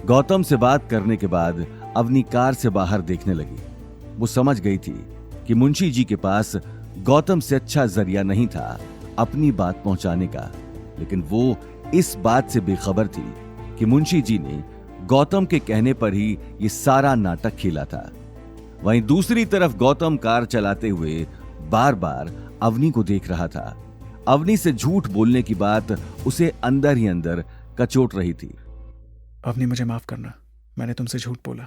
गौतम से बात करने के बाद अवनी कार से बाहर देखने लगी। वो समझ गई थी कि मुंशी जी के पास गौतम से अच्छा जरिया नहीं था अपनी बात पहुंचाने का, लेकिन वो इस बात से बेखबर थी कि मुंशी जी ने गौतम के कहने पर ही ये सारा नाटक खेला था। वहीं दूसरी तरफ गौतम कार चलाते हुए बार बार अवनी को देख रहा था। अवनी से झूठ बोलने की बात उसे अंदर ही अंदर कचोट रही थी। अवनी, मुझे माफ करना, मैंने तुमसे झूठ बोला,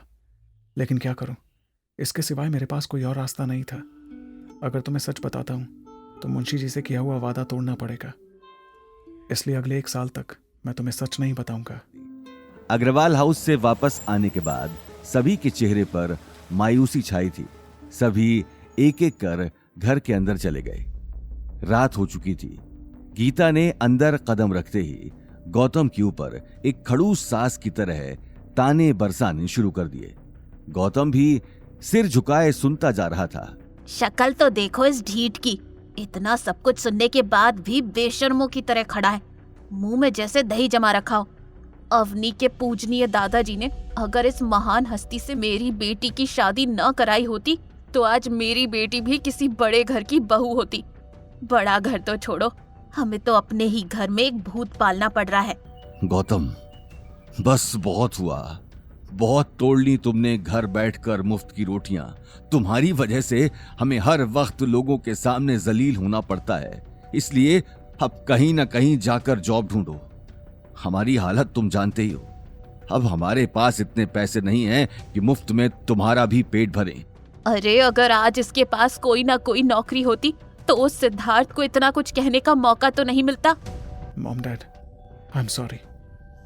लेकिन क्या करूं, इसके सिवाय मेरे पास कोई और रास्ता नहीं था। अगर तुम्हें सच बताता हूं तो मुंशी जी से किया हुआ वादा तोड़ना पड़ेगा, इसलिए अगले 1 साल तक मैं तुम्हें सच नहीं बताऊंगा। अग्रवाल हाउस से वापस आने के बाद सभी के चेहरे पर मायूसी छाई थी। सभी एक एक कर घर के अंदर चले गए। रात हो चुकी थी। गीता ने अंदर कदम रखते ही गौतम के ऊपर एक खड़ूस सास की तरह ताने बरसाने शुरू कर दिए। गौतम भी सिर झुकाए सुनता जा रहा था। शक्ल तो देखो इस ढीठ की, इतना सब कुछ सुनने के बाद भी बेशर्मों की तरह खड़ा है, मुंह में जैसे दही जमा रखा हो। अवनी के पूजनीय दादाजी ने अगर इस महान हस्ती से मेरी बेटी की शादी न कराई होती तो आज मेरी बेटी भी किसी बड़े घर की बहू होती। बड़ा घर तो छोड़ो, हमें तो अपने ही घर में एक भूत पालना पड़ रहा है। गौतम, बस बहुत हुआ, बहुत तोड़ ली तुमने घर बैठकर मुफ्त की रोटियां। तुम्हारी वजह से हमें हर वक्त लोगों के सामने जलील होना पड़ता है, इसलिए अब कहीं ना कहीं जाकर जॉब ढूंढो। हमारी हालत तुम जानते ही हो। अब हमारे पास इतने पैसे नहीं हैं कि मुफ्त में तुम्हारा भी पेट भरे। अरे अगर आज इसके पास कोई ना कोई नौकरी होती तो उस सिद्धार्थ को इतना कुछ कहने का मौका तो नहीं मिलता। Mom, dad, I am sorry,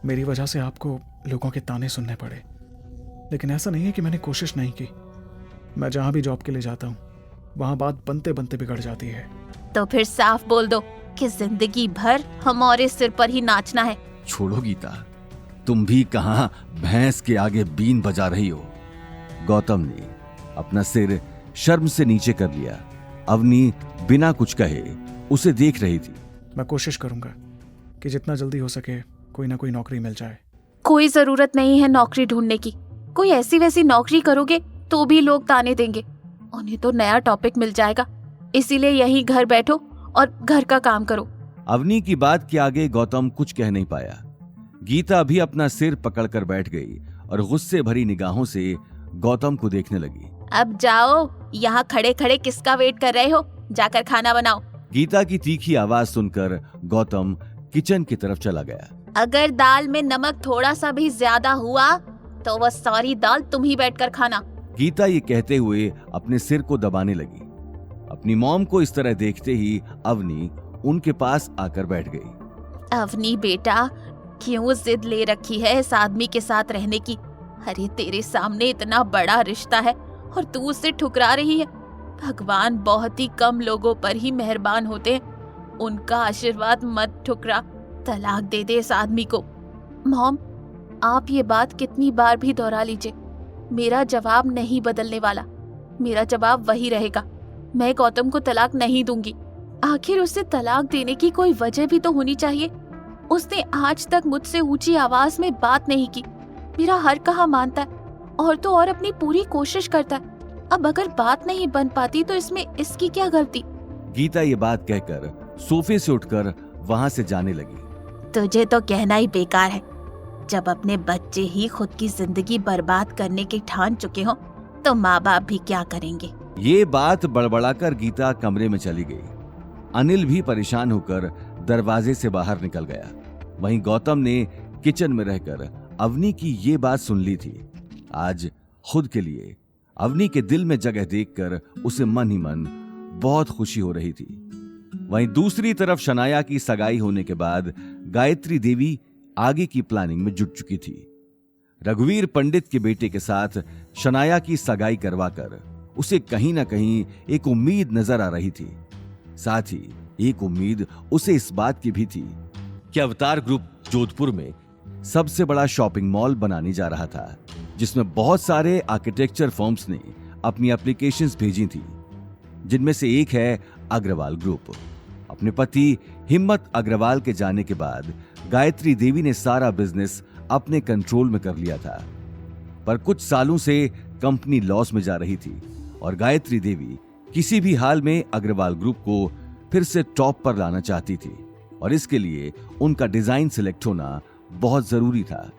मेरी वजह से आपको लोगों के ताने सुनने पड़े, लेकिन ऐसा नहीं है कि मैंने कोशिश नहीं की। मैं जहां भी जॉब के लिए जाता हूँ वहां बात बनते बनते बिगड़ जाती है। तो फिर साफ बोल दो कि जिंदगी भर हमारे सिर पर ही नाचना है। छोड़ो गीता, तुम भी कहां भैंस के आगे बीन बजा रही हो। गौतम ने अपना सिर शर्म से नीचे कर लिया। अवनी बिना कुछ कहे उसे देख रही थी। मैं कोशिश करूंगा कि जितना जल्दी हो सके कोई ना कोई नौकरी मिल जाए। कोई जरूरत नहीं है नौकरी ढूंढने की। कोई ऐसी वैसी नौकरी करोगे तो भी लोग ताने देंगे, उन्हें तो नया टॉपिक मिल जाएगा। इसीलिए यहीं घर बैठो और घर का काम करो। अवनी की बात के आगे गौतम कुछ कह नहीं पाया। गीता भी अपना सिर पकड़कर बैठ गई और गुस्से भरी निगाहों से गौतम को देखने लगी। अब जाओ, यहाँ खड़े खड़े किसका वेट कर रहे हो? जाकर खाना बनाओ। गीता की तीखी आवाज सुनकर गौतम किचन की तरफ चला गया। अगर दाल में नमक थोड़ा सा भी ज्यादा हुआ तो वह सारी दाल तुम ही बैठकर खाना। गीता ये कहते हुए अपने सिर को दबाने लगी। अपनी मॉम को इस तरह देखते ही अवनी उनके पास आकर बैठ गई। अवनी बेटा, क्यों जिद ले रखी है इस आदमी के साथ रहने की? अरे तेरे सामने इतना बड़ा रिश्ता है और तू उसे ठुकरा रही है। भगवान बहुत ही कम लोगों पर ही मेहरबान होते हैं, उनका आशीर्वाद मत ठुकरा। तलाक दे दे इस आदमी को। मॉम, आप ये बात कितनी बार भी दोहरा लीजिए, मेरा जवाब नहीं बदलने वाला। मेरा जवाब वही रहेगा, मैं गौतम को तलाक नहीं दूंगी। आखिर उसे तलाक देने की कोई वजह भी तो होनी चाहिए। उसने आज तक मुझसे ऊंची आवाज में बात नहीं की, मेरा हर कहा मानता है और तो और अपनी पूरी कोशिश करता है। अब अगर बात नहीं बन पाती तो इसमें इसकी क्या गलती? गीता ये बात कहकर सोफे से उठकर वहां से जाने लगी। तुझे तो कहना ही बेकार है। जब अपने बच्चे ही खुद की जिंदगी बर्बाद करने की ठान चुके हो तो माँ बाप भी क्या करेंगे? ये बात बड़बड़ाकर गीता कमरे में चली गई। अनिल भी परेशान होकर दरवाजे से बाहर निकल गया। वहीं गौतम ने किचन में रहकर अवनी की ये बात सुन ली थी। आज खुद के लिए अवनी के दिल में जगह देखकर उसे मन ही मन बहुत खुशी हो रही थी। वहीं दूसरी तरफ शनाया की सगाई होने के बाद गायत्री देवी आगे की प्लानिंग में जुट चुकी थी। रघुवीर पंडित के बेटे के साथ शनाया की सगाई करवाकर उसे कहीं ना कहीं एक उम्मीद नजर आ रही थी। साथ ही एक उम्मीद उसे इस बात की भी थी कि अवतार ग्रुप जोधपुर में सबसे बड़ा शॉपिंग मॉल बनाने जा रहा था, जिसमें बहुत सारे आर्किटेक्चर फर्म्स ने अपनी एप्लीकेशंस भेजी थी, जिनमें से एक है अग्रवाल ग्रुप। अपने पति हिम्मत अग्रवाल के जाने के बाद गायत्री देवी ने सारा बिजनेस अपने कंट्रोल में कर लिया था। पर कुछ सालों से कंपनी लॉस में जा रही थी और गायत्री देवी किसी भी हाल में अग्रवाल ग्रुप को फिर से टॉप पर लाना चाहती थी और इसके लिए उनका डिजाइन सिलेक्ट होना बहुत जरूरी था।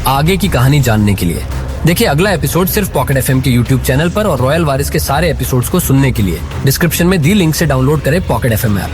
आगे की कहानी जानने के लिए देखिए अगला एपिसोड सिर्फ पॉकेट एफएम के यूट्यूब चैनल पर और रॉयल वारिस के सारे एपिसोड्स को सुनने के लिए डिस्क्रिप्शन में दी लिंक से डाउनलोड करें पॉकेट एफएम ऐप।